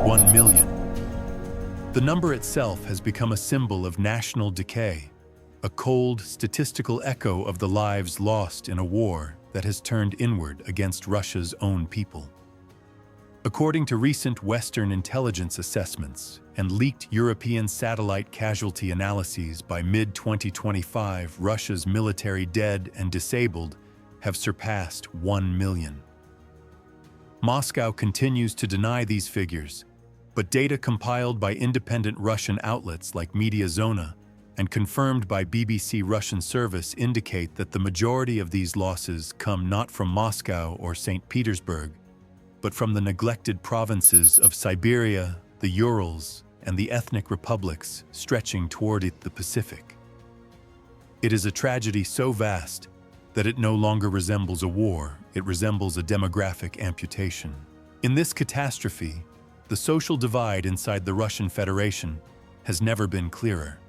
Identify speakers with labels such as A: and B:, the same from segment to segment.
A: 1 million. The number itself has become a symbol of national decay, a cold, statistical echo of the lives lost in a war that has turned inward against Russia's own people. According to recent Western intelligence assessments and leaked European satellite casualty analyses, by mid-2025, Russia's military dead and disabled have surpassed 1 million. Moscow continues to deny these figures, but data compiled by independent Russian outlets like Mediazona and confirmed by BBC Russian service indicate that the majority of these losses come not from Moscow or St. Petersburg, but from the neglected provinces of Siberia, the Urals, and the ethnic republics stretching toward the Pacific. It is a tragedy so vast that it no longer resembles a war, it resembles a demographic amputation. In this catastrophe, the social divide inside the Russian Federation has never been clearer.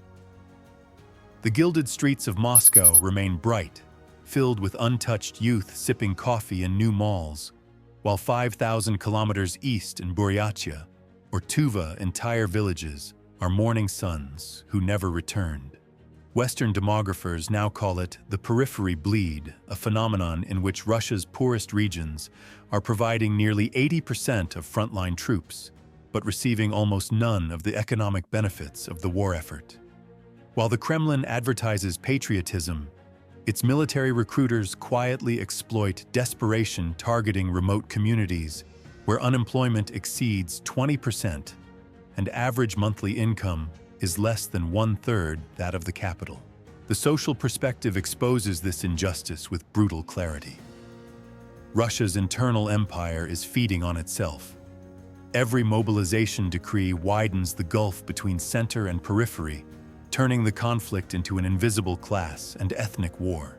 A: The gilded streets of Moscow remain bright, filled with untouched youth sipping coffee in new malls, while 5,000 kilometers east in Buryatia or Tuva, entire villages are mourning sons who never returned. Western demographers now call it the periphery bleed, a phenomenon in which Russia's poorest regions are providing nearly 80% of frontline troops, but receiving almost none of the economic benefits of the war effort. While the Kremlin advertises patriotism, its military recruiters quietly exploit desperation, targeting remote communities where unemployment exceeds 20% and average monthly income is less than 1/3 that of the capital. The social perspective exposes this injustice with brutal clarity. Russia's internal empire is feeding on itself. Every mobilization decree widens the gulf between center and periphery, turning the conflict into an invisible class and ethnic war.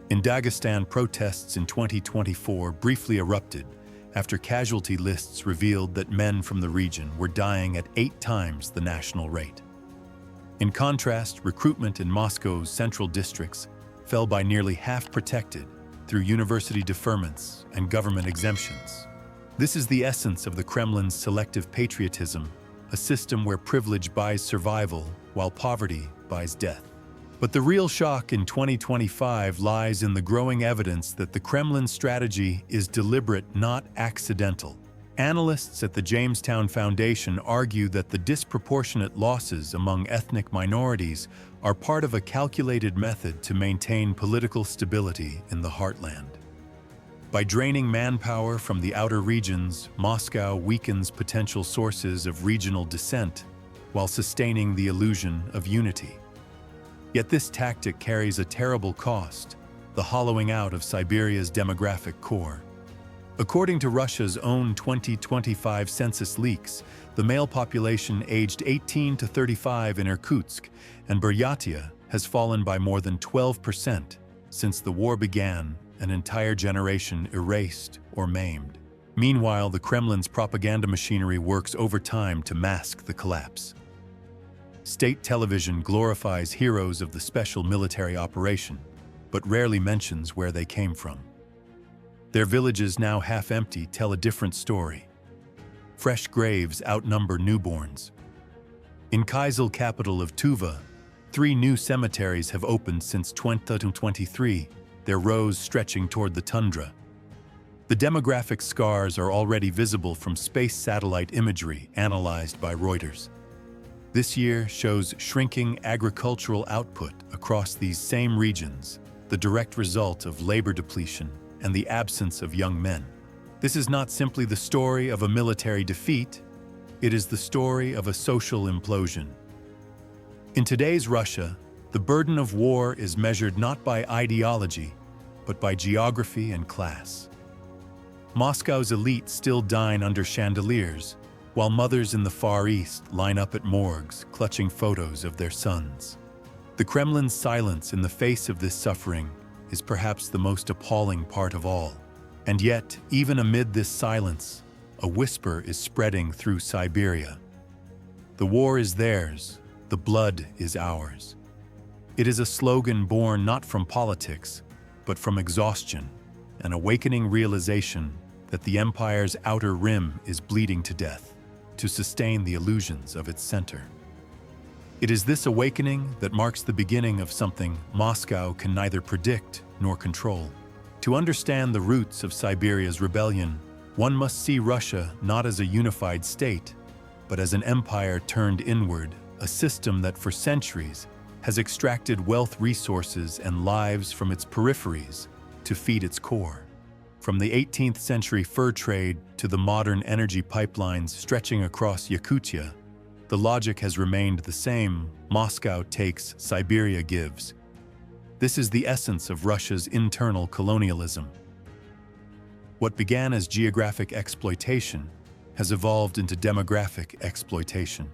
A: In Dagestan, protests in 2024 briefly erupted after casualty lists revealed that men from the region were dying at 8 times the national rate. In contrast, recruitment in Moscow's central districts fell by nearly half, protected through university deferments and government exemptions. This is the essence of the Kremlin's selective patriotism, a system where privilege buys survival while poverty buys death. But the real shock in 2025 lies in the growing evidence that the Kremlin strategy is deliberate, not accidental. Analysts at the Jamestown Foundation argue that the disproportionate losses among ethnic minorities are part of a calculated method to maintain political stability in the heartland. By draining manpower from the outer regions, Moscow weakens potential sources of regional dissent while sustaining the illusion of unity. Yet this tactic carries a terrible cost: the hollowing out of Siberia's demographic core. According to Russia's own 2025 census leaks, the male population aged 18 to 35 in Irkutsk and Buryatia has fallen by more than 12% since the war began, an entire generation erased or maimed. Meanwhile, the Kremlin's propaganda machinery works overtime to mask the collapse. State television glorifies heroes of the special military operation, but rarely mentions where they came from. Their villages, now half empty, tell a different story. Fresh graves outnumber newborns. In Kyzyl, capital of Tuva, 3 new cemeteries have opened since 2023, their rows stretching toward the tundra. The demographic scars are already visible from space satellite imagery analyzed by Reuters. This year shows shrinking agricultural output across these same regions, the direct result of labor depletion and the absence of young men. This is not simply the story of a military defeat, it is the story of a social implosion. In today's Russia, the burden of war is measured not by ideology, but by geography and class. Moscow's elite still dine under chandeliers, while mothers in the Far East line up at morgues, clutching photos of their sons. The Kremlin's silence in the face of this suffering is perhaps the most appalling part of all. And yet, even amid this silence, a whisper is spreading through Siberia. The war is theirs, the blood is ours. It is a slogan born not from politics, but from exhaustion, an awakening realization that the empire's outer rim is bleeding to death to sustain the illusions of its center. It is this awakening that marks the beginning of something Moscow can neither predict nor control. To understand the roots of Siberia's rebellion, one must see Russia not as a unified state, but as an empire turned inward, a system that for centuries has extracted wealth, resources, and lives from its peripheries to feed its core. From the 18th century fur trade to the modern energy pipelines stretching across Yakutia, the logic has remained the same: Moscow takes, Siberia gives. This is the essence of Russia's internal colonialism. What began as geographic exploitation has evolved into demographic exploitation.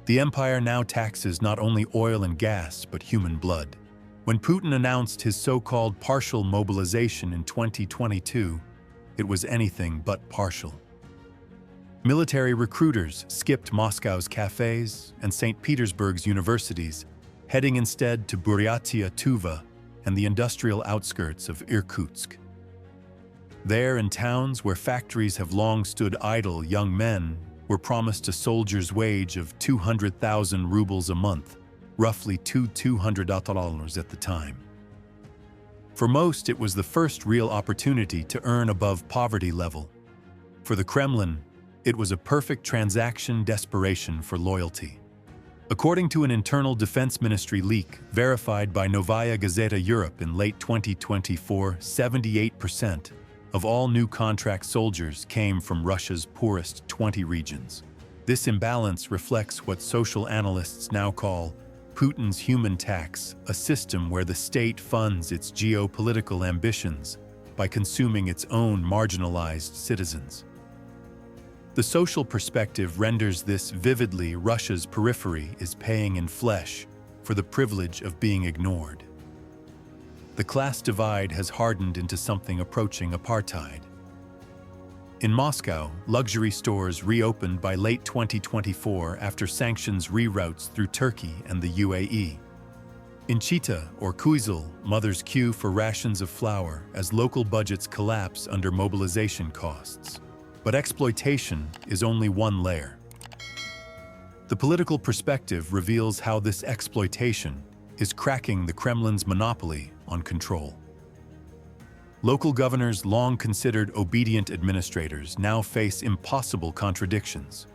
A: The empire now taxes not only oil and gas, but human blood. When Putin announced his so-called partial mobilization in 2022, it was anything but partial. Military recruiters skipped Moscow's cafes and St. Petersburg's universities, heading instead to Buryatia, Tuva, and the industrial outskirts of Irkutsk. There, in towns where factories have long stood idle, young men were promised a soldier's wage of 200,000 rubles a month, roughly $200 at the time. For most, it was the first real opportunity to earn above poverty level. For the Kremlin, it was a perfect transaction, desperation for loyalty. According to an internal defense ministry leak verified by Novaya Gazeta Europe in late 2024, 78% of all new contract soldiers came from Russia's poorest 20 regions. This imbalance reflects what social analysts now call Putin's human tax, a system where the state funds its geopolitical ambitions by consuming its own marginalized citizens. The social perspective renders this vividly: Russia's periphery is paying in flesh for the privilege of being ignored. The class divide has hardened into something approaching apartheid. In Moscow, luxury stores reopened by late 2024 after sanctions reroutes through Turkey and the UAE. In Chita or Kyzyl, mothers queue for rations of flour as local budgets collapse under mobilization costs. But exploitation is only one layer. The political perspective reveals how this exploitation is cracking the Kremlin's monopoly on control. Local governors, long considered obedient administrators, now face impossible contradictions.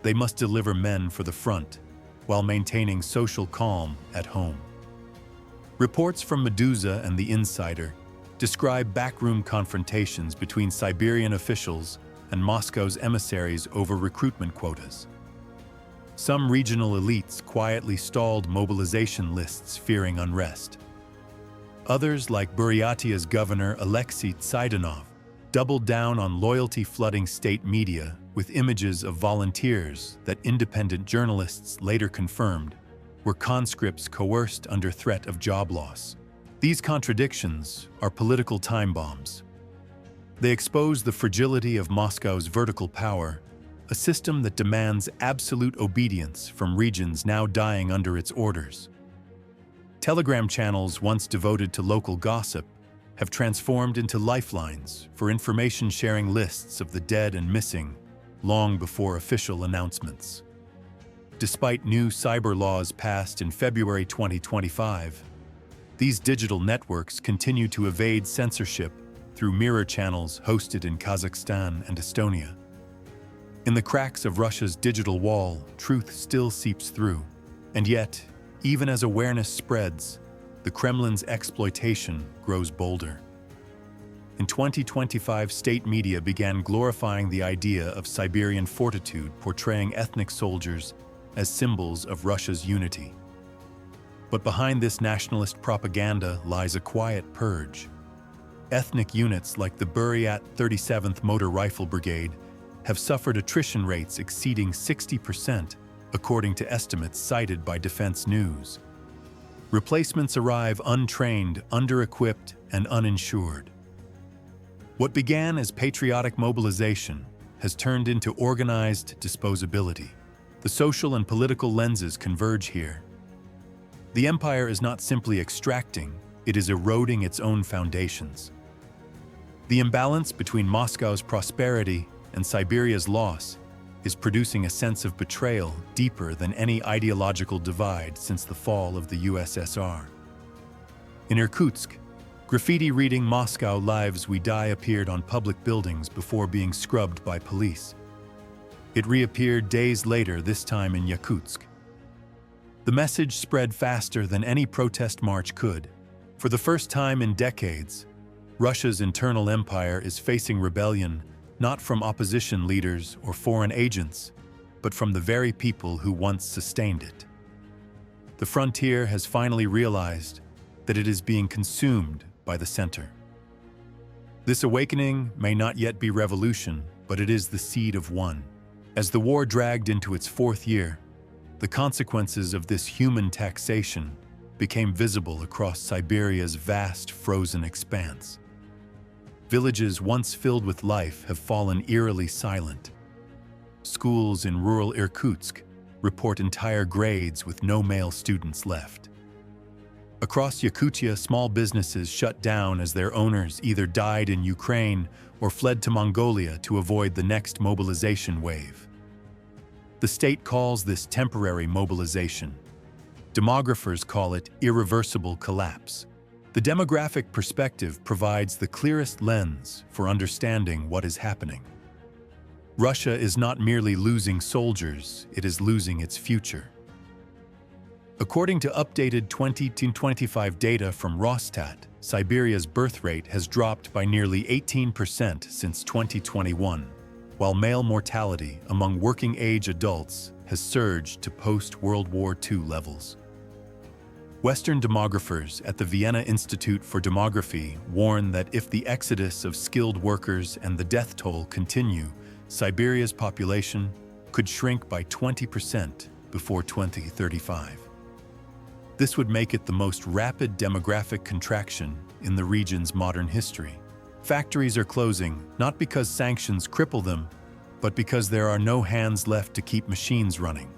A: They must deliver men for the front while maintaining social calm at home. Reports from Meduza and The Insider describe backroom confrontations between Siberian officials and Moscow's emissaries over recruitment quotas. Some regional elites quietly stalled mobilization lists, fearing unrest. Others, like Buryatia's governor Alexei Tsaidanov, doubled down on loyalty, flooding state media with images of volunteers that independent journalists later confirmed were conscripts coerced under threat of job loss. These contradictions are political time bombs. They expose the fragility of Moscow's vertical power, a system that demands absolute obedience from regions now dying under its orders. Telegram channels once devoted to local gossip have transformed into lifelines for information, sharing lists of the dead and missing long before official announcements. Despite new cyber laws passed in February 2025, these digital networks continue to evade censorship through mirror channels hosted in Kazakhstan and Estonia. In the cracks of Russia's digital wall, truth still seeps through, and yet, even as awareness spreads, the Kremlin's exploitation grows bolder. In 2025, state media began glorifying the idea of Siberian fortitude, portraying ethnic soldiers as symbols of Russia's unity. But behind this nationalist propaganda lies a quiet purge. ethnic units like the Buryat 37th Motor Rifle Brigade have suffered attrition rates exceeding 60%, according to estimates cited by Defense News. Replacements arrive untrained, under-equipped, and uninsured. What began as patriotic mobilization has turned into organized disposability. The social and political lenses converge here. The empire is not simply extracting, it is eroding its own foundations. The imbalance between Moscow's prosperity and Siberia's loss is producing a sense of betrayal deeper than any ideological divide since the fall of the USSR. In Irkutsk, graffiti reading "Moscow Lives We Die" appeared on public buildings before being scrubbed by police. It reappeared days later, this time in Yakutsk. The message spread faster than any protest march could. For the first time in decades, Russia's internal empire is facing rebellion not from opposition leaders or foreign agents, but from the very people who once sustained it. The frontier has finally realized that it is being consumed by the center. This awakening may not yet be revolution, but it is the seed of one. As the war dragged into its fourth year, the consequences of this human taxation became visible across Siberia's vast frozen expanse. Villages once filled with life have fallen eerily silent. Schools in rural Irkutsk report entire grades with no male students left. Across Yakutia, small businesses shut down as their owners either died in Ukraine or fled to Mongolia to avoid the next mobilization wave. The state calls this temporary mobilization. Demographers call it irreversible collapse. The demographic perspective provides the clearest lens for understanding what is happening. Russia is not merely losing soldiers, it is losing its future. According to updated 2025 data from Rosstat, Siberia's birth rate has dropped by nearly 18% since 2021, while male mortality among working-age adults has surged to post-World War II levels. Western demographers at the Vienna Institute for Demography warn that if the exodus of skilled workers and the death toll continue, Siberia's population could shrink by 20% before 2035. This would make it the most rapid demographic contraction in the region's modern history. Factories are closing, not because sanctions cripple them, but because there are no hands left to keep machines running.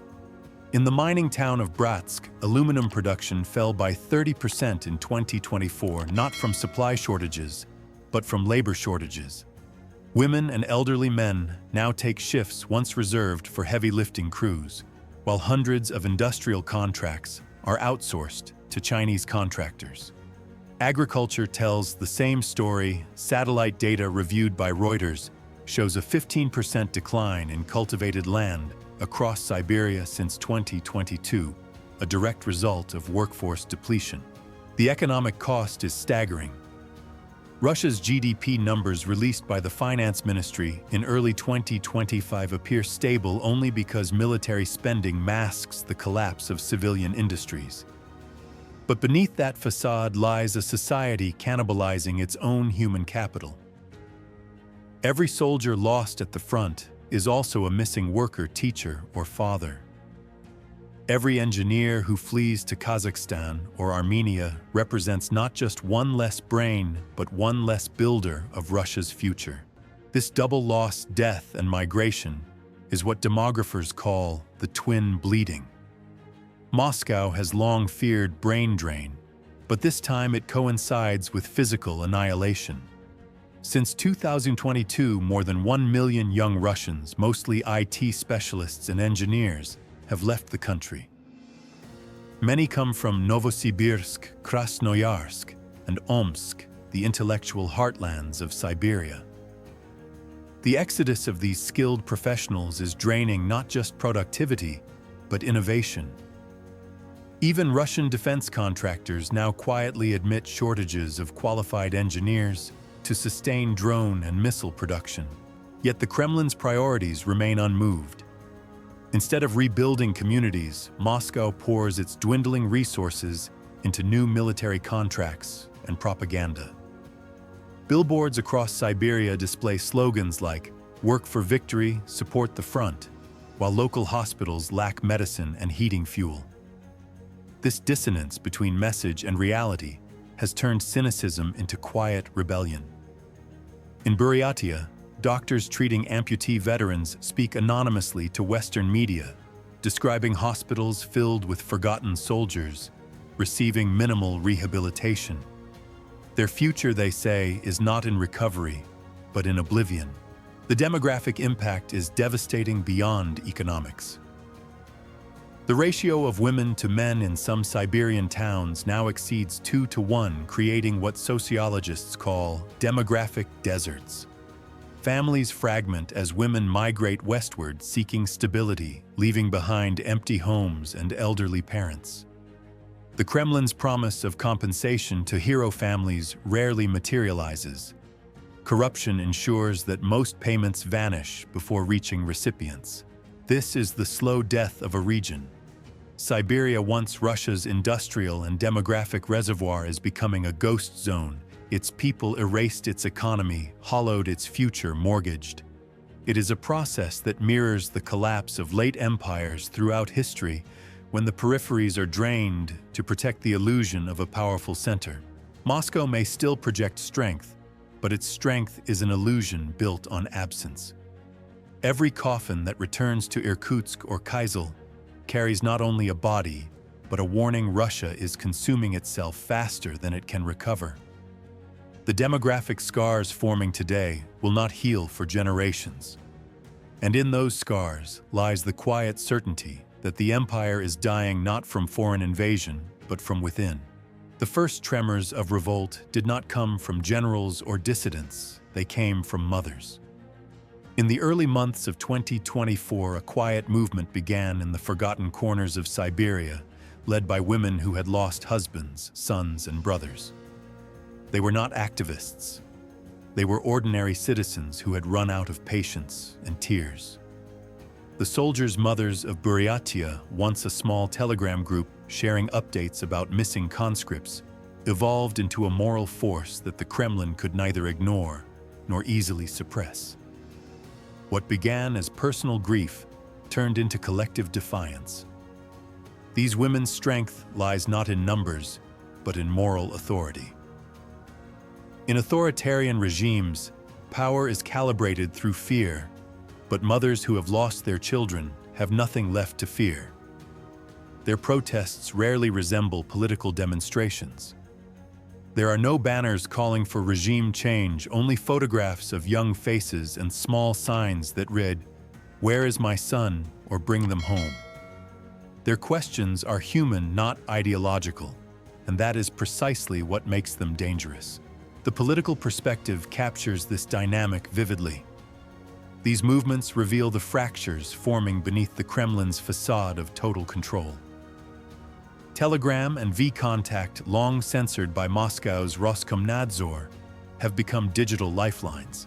A: In the mining town of Bratsk, aluminum production fell by 30% in 2024, not from supply shortages, but from labor shortages. Women and elderly men now take shifts once reserved for heavy lifting crews, while hundreds of industrial contracts are outsourced to Chinese contractors. Agriculture tells the same story. Satellite data reviewed by Reuters shows a 15% decline in cultivated land across Siberia since 2022, a direct result of workforce depletion. The economic cost is staggering. Russia's GDP numbers released by the Finance Ministry in early 2025 appear stable only because military spending masks the collapse of civilian industries. But beneath that facade lies a society cannibalizing its own human capital. Every soldier lost at the front is also a missing worker, teacher, or father. Every engineer who flees to Kazakhstan or Armenia represents not just one less brain, but one less builder of Russia's future. This double loss, death, and migration is what demographers call the twin bleeding. Moscow has long feared brain drain, but this time it coincides with physical annihilation. Since 2022, more than 1 million young Russians, mostly IT specialists and engineers, have left the country. Many come from Novosibirsk, Krasnoyarsk, and Omsk, the intellectual heartlands of Siberia. The exodus of these skilled professionals is draining not just productivity, but innovation. Even Russian defense contractors now quietly admit shortages of qualified engineers to sustain drone and missile production. Yet the Kremlin's priorities remain unmoved. Instead of rebuilding communities, Moscow pours its dwindling resources into new military contracts and propaganda. Billboards across Siberia display slogans like, "Work for victory, support the front," while local hospitals lack medicine and heating fuel. This dissonance between message and reality has turned cynicism into quiet rebellion. In Buryatia, doctors treating amputee veterans speak anonymously to Western media, describing hospitals filled with forgotten soldiers, receiving minimal rehabilitation. Their future, they say, is not in recovery, but in oblivion. The demographic impact is devastating beyond economics. The ratio of women to men in some Siberian towns now exceeds 2-to-1, creating what sociologists call demographic deserts. Families fragment as women migrate westward seeking stability, leaving behind empty homes and elderly parents. The Kremlin's promise of compensation to hero families rarely materializes. Corruption ensures that most payments vanish before reaching recipients. This is the slow death of a region. Siberia, once Russia's industrial and demographic reservoir, is becoming a ghost zone. Its people erased, its economy hollowed, its future mortgaged. It is a process that mirrors the collapse of late empires throughout history, when the peripheries are drained to protect the illusion of a powerful center. Moscow may still project strength, but its strength is an illusion built on absence. Every coffin that returns to Irkutsk or Kyzyl carries not only a body, but a warning: Russia is consuming itself faster than it can recover. The demographic scars forming today will not heal for generations. And in those scars lies the quiet certainty that the empire is dying not from foreign invasion, but from within. The first tremors of revolt did not come from generals or dissidents, they came from mothers. In the early months of 2024, a quiet movement began in the forgotten corners of Siberia, led by women who had lost husbands, sons, and brothers. They were not activists. They were ordinary citizens who had run out of patience and tears. The soldiers' mothers of Buryatia, once a small telegram group sharing updates about missing conscripts, evolved into a moral force that the Kremlin could neither ignore nor easily suppress. What began as personal grief turned into collective defiance. These women's strength lies not in numbers, but in moral authority. In authoritarian regimes, power is calibrated through fear, but mothers who have lost their children have nothing left to fear. Their protests rarely resemble political demonstrations. There are no banners calling for regime change, only photographs of young faces and small signs that read, "Where is my son?" or "Bring them home." Their questions are human, not ideological, and that is precisely what makes them dangerous. The political perspective captures this dynamic vividly. These movements reveal the fractures forming beneath the Kremlin's facade of total control. Telegram and V-Contact, long censored by Moscow's Roskomnadzor, have become digital lifelines.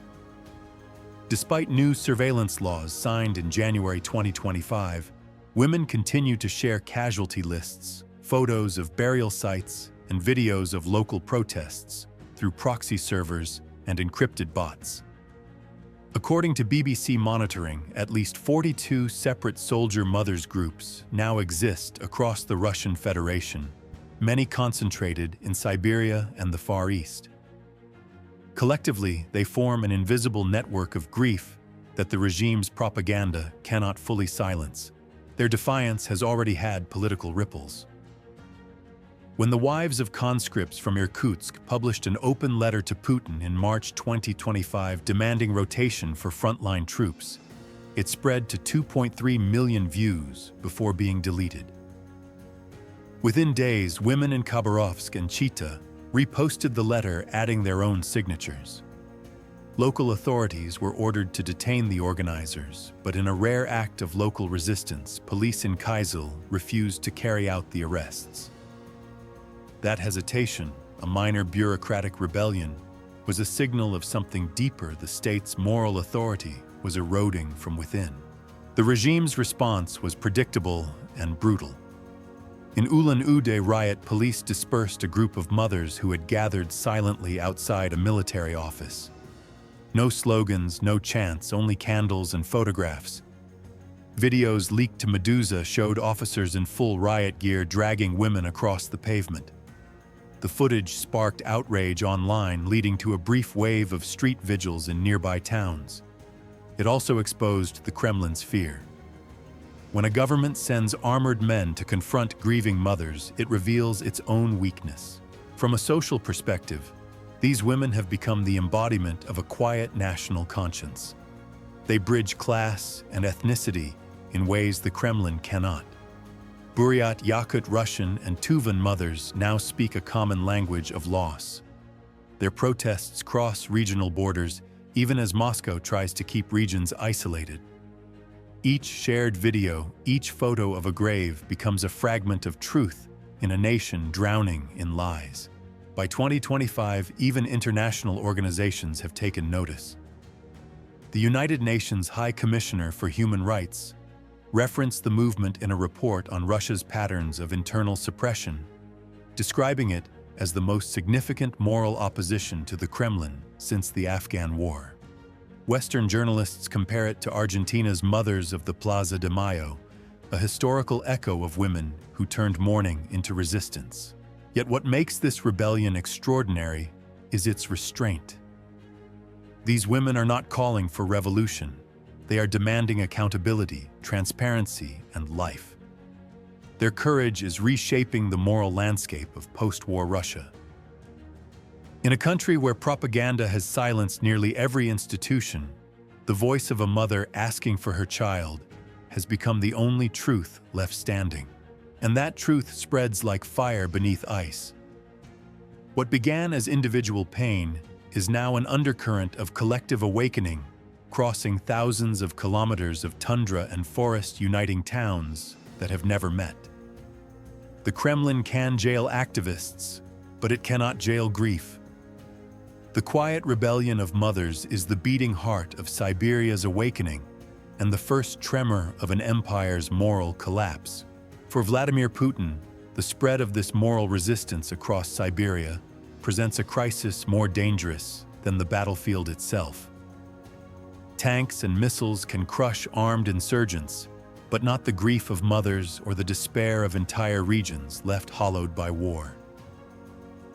A: Despite new surveillance laws signed in January 2025, women continue to share casualty lists, photos of burial sites, and videos of local protests through proxy servers and encrypted bots. According to BBC monitoring, at least 42 separate soldier mothers groups now exist across the Russian Federation, many concentrated in Siberia and the Far East. Collectively, they form an invisible network of grief that the regime's propaganda cannot fully silence. Their defiance has already had political ripples. When the wives of conscripts from Irkutsk published an open letter to Putin in March 2025 demanding rotation for frontline troops, it spread to 2.3 million views before being deleted. Within days, women in Khabarovsk and Chita reposted the letter, adding their own signatures. Local authorities were ordered to detain the organizers, but in a rare act of local resistance, police in Kyzyl refused to carry out the arrests. That hesitation, a minor bureaucratic rebellion, was a signal of something deeper. The state's moral authority was eroding from within. The regime's response was predictable and brutal. In Ulan-Ude riot, police dispersed a group of mothers who had gathered silently outside a military office. No slogans, no chants, only candles and photographs. Videos leaked to Medusa showed officers in full riot gear dragging women across the pavement. The footage sparked outrage online, leading to a brief wave of street vigils in nearby towns. It also exposed the Kremlin's fear. When a government sends armored men to confront grieving mothers, it reveals its own weakness. From a social perspective, these women have become the embodiment of a quiet national conscience. They bridge class and ethnicity in ways the Kremlin cannot. Buryat, Yakut, Russian, and Tuvan mothers now speak a common language of loss. Their protests cross regional borders, even as Moscow tries to keep regions isolated. Each shared video, each photo of a grave becomes a fragment of truth in a nation drowning in lies. By 2025, even international organizations have taken notice. The United Nations High Commissioner for Human Rights referenced the movement in a report on Russia's patterns of internal suppression, describing it as the most significant moral opposition to the Kremlin since the Afghan War. Western journalists compare it to Argentina's Mothers of the Plaza de Mayo, a historical echo of women who turned mourning into resistance. Yet what makes this rebellion extraordinary is its restraint. These women are not calling for revolution. They are demanding accountability, transparency, and life. Their courage is reshaping the moral landscape of post-war Russia. In a country where propaganda has silenced nearly every institution, the voice of a mother asking for her child has become the only truth left standing. And that truth spreads like fire beneath ice. What began as individual pain is now an undercurrent of collective awakening, crossing thousands of kilometers of tundra and forest, uniting towns that have never met. The Kremlin can jail activists, but it cannot jail grief. The quiet rebellion of mothers is the beating heart of Siberia's awakening and the first tremor of an empire's moral collapse. For Vladimir Putin, the spread of this moral resistance across Siberia presents a crisis more dangerous than the battlefield itself. Tanks and missiles can crush armed insurgents, but not the grief of mothers or the despair of entire regions left hollowed by war.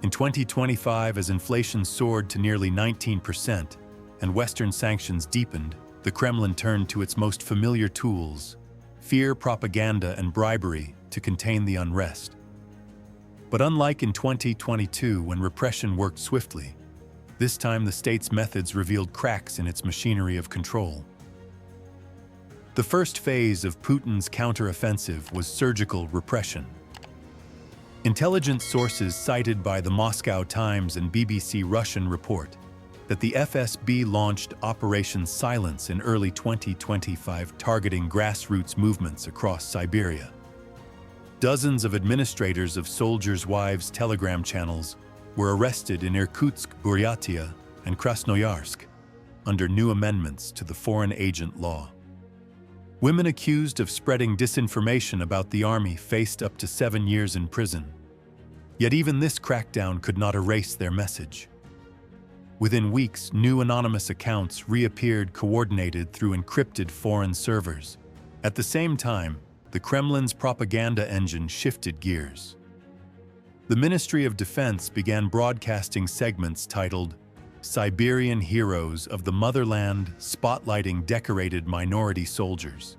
A: In 2025, as inflation soared to nearly 19% and Western sanctions deepened, the Kremlin turned to its most familiar tools: fear, propaganda, and bribery to contain the unrest. But unlike in 2022, when repression worked swiftly, this time the state's methods revealed cracks in its machinery of control. The first phase of Putin's counteroffensive was surgical repression. Intelligence sources cited by the Moscow Times and BBC Russian report that the FSB launched Operation Silence in early 2025, targeting grassroots movements across Siberia. Dozens of administrators of soldiers' wives' Telegram channels were arrested in Irkutsk, Buryatia, and Krasnoyarsk under new amendments to the Foreign Agent Law. Women accused of spreading disinformation about the army faced up to 7 years in prison. Yet even this crackdown could not erase their message. Within weeks, new anonymous accounts reappeared, coordinated through encrypted foreign servers. At the same time, the Kremlin's propaganda engine shifted gears. The Ministry of Defense began broadcasting segments titled "Siberian Heroes of the Motherland," spotlighting decorated minority soldiers.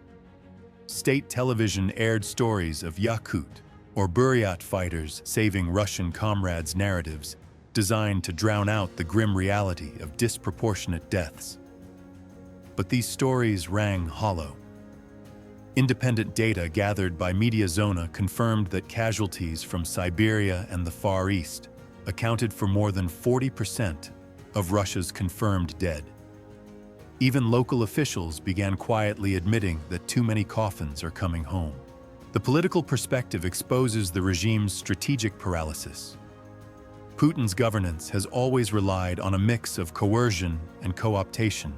A: State television aired stories of Yakut or Buryat fighters saving Russian comrades, narratives designed to drown out the grim reality of disproportionate deaths. But these stories rang hollow. Independent data gathered by Mediazona confirmed that casualties from Siberia and the Far East accounted for more than 40% of Russia's confirmed dead. Even local officials began quietly admitting that too many coffins are coming home. The political perspective exposes the regime's strategic paralysis. Putin's governance has always relied on a mix of coercion and co-optation.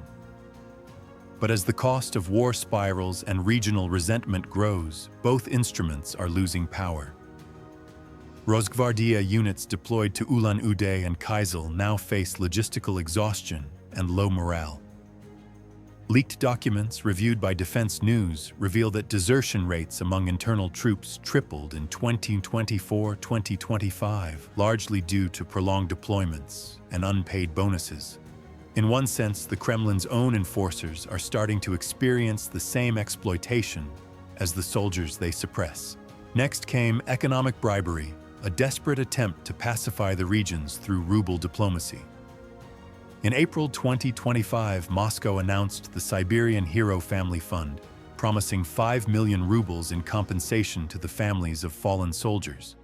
A: But as the cost of war spirals and regional resentment grows, both instruments are losing power. Rosgvardia units deployed to Ulan-Ude and Kyzyl now face logistical exhaustion and low morale. Leaked documents reviewed by Defense News reveal that desertion rates among internal troops tripled in 2024-2025, largely due to prolonged deployments and unpaid bonuses. In one sense, the Kremlin's own enforcers are starting to experience the same exploitation as the soldiers they suppress. Next came economic bribery, a desperate attempt to pacify the regions through ruble diplomacy. In April 2025, Moscow announced the Siberian Hero Family Fund, promising 5 million rubles in compensation to the families of fallen soldiers.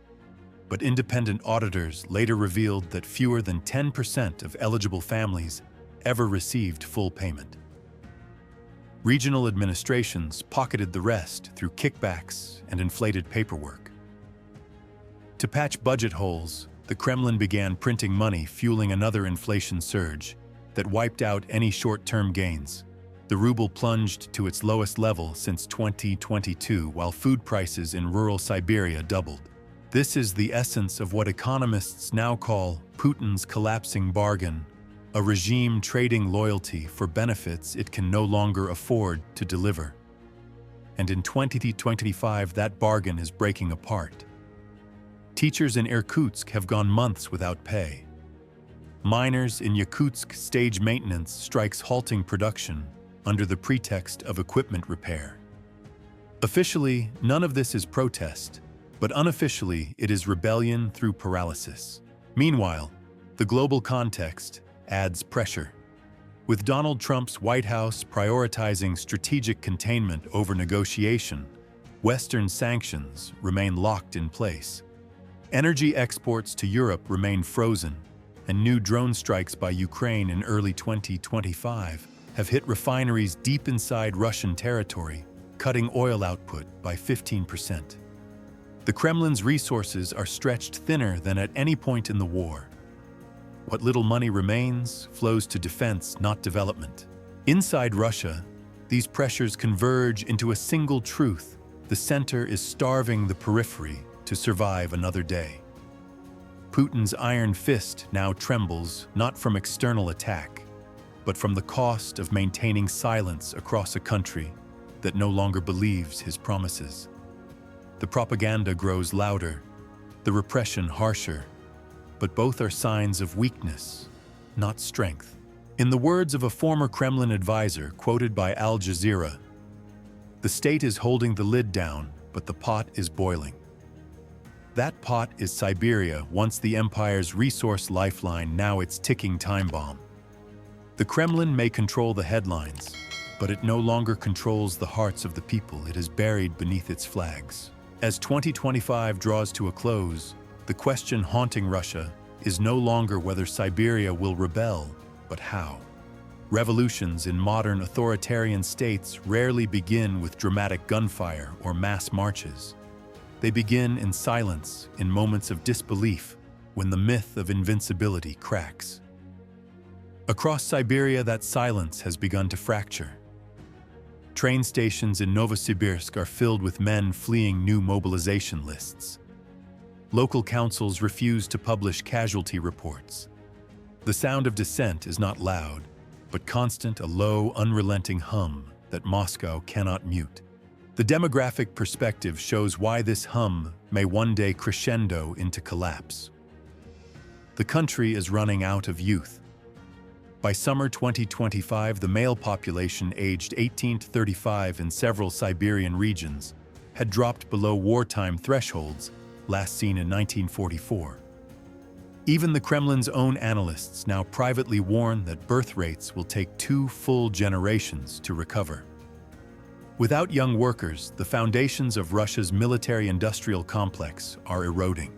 A: But independent auditors later revealed that fewer than 10% of eligible families ever received full payment. Regional administrations pocketed the rest through kickbacks and inflated paperwork. To patch budget holes, the Kremlin began printing money, fueling another inflation surge that wiped out any short-term gains. The ruble plunged to its lowest level since 2022, while food prices in rural Siberia doubled. This is the essence of what economists now call Putin's collapsing bargain, a regime trading loyalty for benefits it can no longer afford to deliver. And in 2025, that bargain is breaking apart. Teachers in Irkutsk have gone months without pay. Miners in Yakutsk stage maintenance strikes, halting production under the pretext of equipment repair. Officially, none of this is protest, but unofficially, it is rebellion through paralysis. Meanwhile, the global context adds pressure. With Donald Trump's White House prioritizing strategic containment over negotiation, Western sanctions remain locked in place. Energy exports to Europe remain frozen, and new drone strikes by Ukraine in early 2025 have hit refineries deep inside Russian territory, cutting oil output by 15%. The Kremlin's resources are stretched thinner than at any point in the war. What little money remains flows to defense, not development. Inside Russia, these pressures converge into a single truth: the center is starving the periphery to survive another day. Putin's iron fist now trembles not from external attack, but from the cost of maintaining silence across a country that no longer believes his promises. The propaganda grows louder, the repression harsher, but both are signs of weakness, not strength. In the words of a former Kremlin advisor quoted by Al Jazeera, "The state is holding the lid down, but the pot is boiling." That pot is Siberia, once the empire's resource lifeline, now its ticking time bomb. The Kremlin may control the headlines, but it no longer controls the hearts of the people it has buried beneath its flags. As 2025 draws to a close, the question haunting Russia is no longer whether Siberia will rebel, but how. Revolutions in modern authoritarian states rarely begin with dramatic gunfire or mass marches. They begin in silence, in moments of disbelief, when the myth of invincibility cracks. Across Siberia, that silence has begun to fracture. Train stations in Novosibirsk are filled with men fleeing new mobilization lists. Local councils refuse to publish casualty reports. The sound of dissent is not loud, but constant, a low, unrelenting hum that Moscow cannot mute. The demographic perspective shows why this hum may one day crescendo into collapse. The country is running out of youth. By summer 2025, the male population aged 18 to 35 in several Siberian regions had dropped below wartime thresholds, last seen in 1944. Even the Kremlin's own analysts now privately warn that birth rates will take 2 full generations to recover. Without young workers, the foundations of Russia's military-industrial complex are eroding.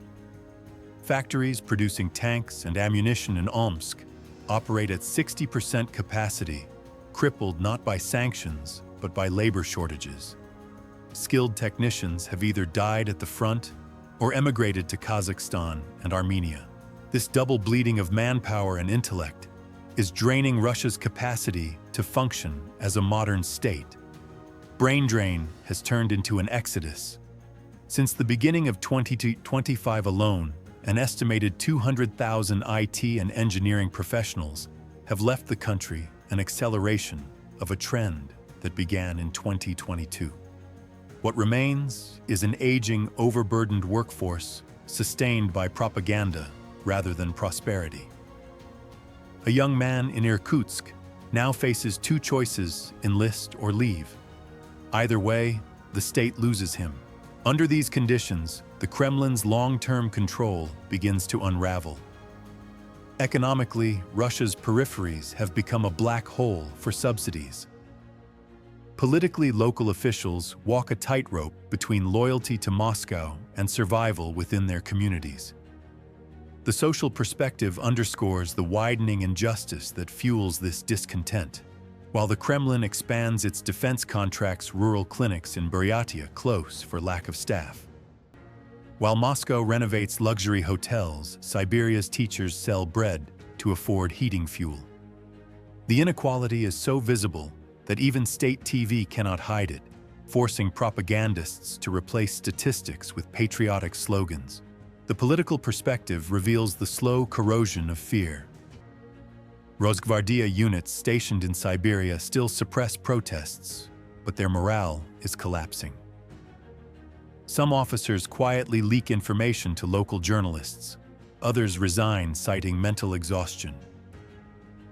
A: Factories producing tanks and ammunition in Omsk operate at 60% capacity, crippled not by sanctions, but by labor shortages. Skilled technicians have either died at the front or emigrated to Kazakhstan and Armenia. This double bleeding of manpower and intellect is draining Russia's capacity to function as a modern state. Brain drain has turned into an exodus. Since the beginning of 2025 alone, an estimated 200,000 IT and engineering professionals have left the country, an acceleration of a trend that began in 2022. What remains is an aging, overburdened workforce sustained by propaganda rather than prosperity. A young man in Irkutsk now faces two choices: enlist or leave. Either way, the state loses him. Under these conditions, the Kremlin's long-term control begins to unravel. Economically, Russia's peripheries have become a black hole for subsidies. Politically, local officials walk a tightrope between loyalty to Moscow and survival within their communities. The social perspective underscores the widening injustice that fuels this discontent. While the Kremlin expands its defense contracts, rural clinics in Buryatia close for lack of staff. While Moscow renovates luxury hotels, Siberia's teachers sell bread to afford heating fuel. The inequality is so visible that even state TV cannot hide it, forcing propagandists to replace statistics with patriotic slogans. The political perspective reveals the slow corrosion of fear. Rosgvardia units stationed in Siberia still suppress protests, but their morale is collapsing. Some officers quietly leak information to local journalists. Others resign, citing mental exhaustion.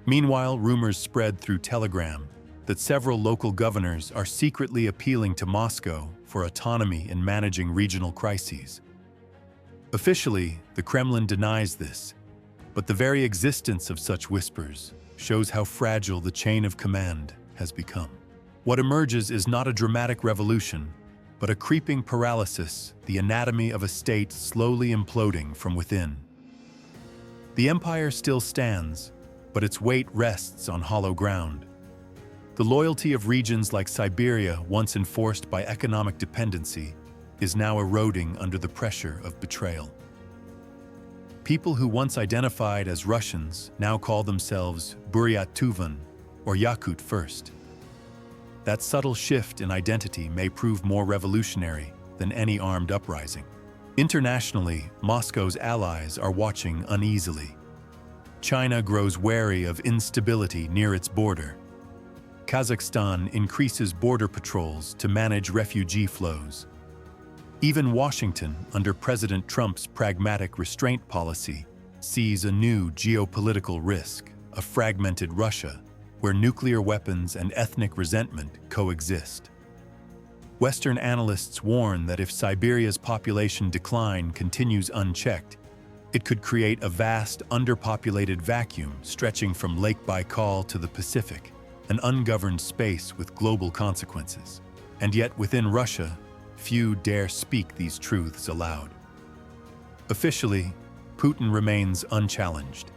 A: Meanwhile, rumors spread through Telegram that several local governors are secretly appealing to Moscow for autonomy in managing regional crises. Officially, the Kremlin denies this, but the very existence of such whispers shows how fragile the chain of command has become. What emerges is not a dramatic revolution, but a creeping paralysis, the anatomy of a state slowly imploding from within. The empire still stands, but its weight rests on hollow ground. The loyalty of regions like Siberia, once enforced by economic dependency, is now eroding under the pressure of betrayal. People who once identified as Russians now call themselves Buryat Tuvan, or Yakut First. That subtle shift in identity may prove more revolutionary than any armed uprising. Internationally, Moscow's allies are watching uneasily. China grows wary of instability near its border. Kazakhstan increases border patrols to manage refugee flows. Even Washington, under President Trump's pragmatic restraint policy, sees a new geopolitical risk: a fragmented Russia, where nuclear weapons and ethnic resentment coexist. Western analysts warn that if Siberia's population decline continues unchecked, it could create a vast, underpopulated vacuum stretching from Lake Baikal to the Pacific, an ungoverned space with global consequences. And yet, within Russia, few dare speak these truths aloud. Officially, Putin remains unchallenged.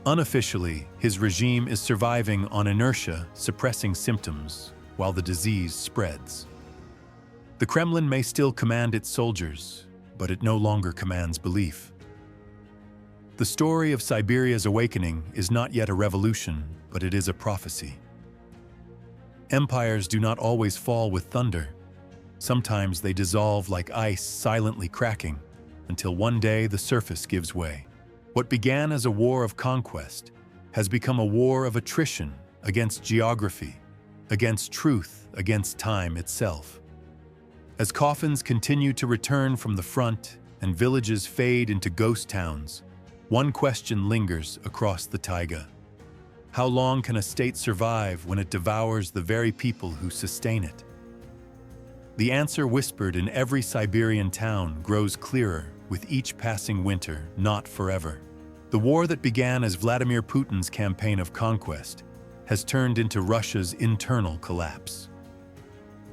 A: Unofficially, his regime is surviving on inertia, suppressing symptoms, while the disease spreads. The Kremlin may still command its soldiers, but it no longer commands belief. The story of Siberia's awakening is not yet a revolution, but it is a prophecy. Empires do not always fall with thunder. Sometimes they dissolve like ice, silently cracking, until one day the surface gives way. What began as a war of conquest has become a war of attrition against geography, against truth, against time itself. As coffins continue to return from the front and villages fade into ghost towns, one question lingers across the taiga. How long can a state survive when it devours the very people who sustain it? The answer, whispered in every Siberian town, grows clearer with each passing winter: not forever. The war that began as Vladimir Putin's campaign of conquest has turned into Russia's internal collapse.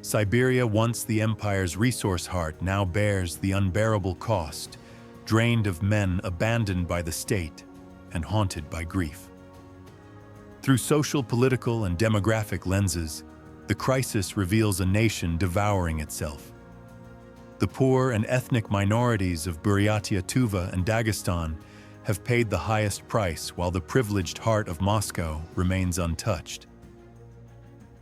A: Siberia, once the empire's resource heart, now bears the unbearable cost, drained of men, abandoned by the state, and haunted by grief. Through social, political, and demographic lenses, the crisis reveals a nation devouring itself. The poor and ethnic minorities of Buryatia, Tuva, and Dagestan have paid the highest price, while the privileged heart of Moscow remains untouched.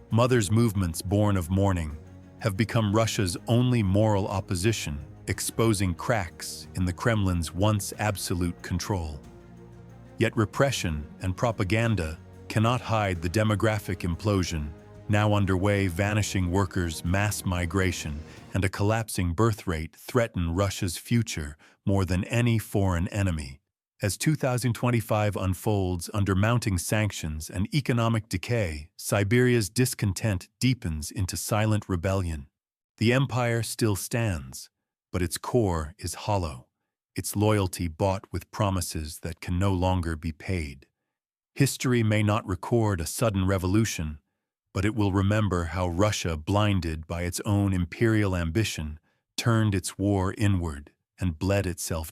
A: Mothers' movements born of mourning have become Russia's only moral opposition exposing cracks in the Kremlin's once absolute control. Yet repression and propaganda cannot hide the demographic implosion now underway. Vanishing workers, mass migration, and a collapsing birth rate threaten Russia's future more than any foreign enemy. As 2025 unfolds under mounting sanctions and economic decay, Siberia's discontent deepens into silent rebellion. The empire still stands, but its core is hollow, its loyalty bought with promises that can no longer be paid. History may not record a sudden revolution, but it will remember how Russia, blinded by its own imperial ambition, turned its war inward and bled itself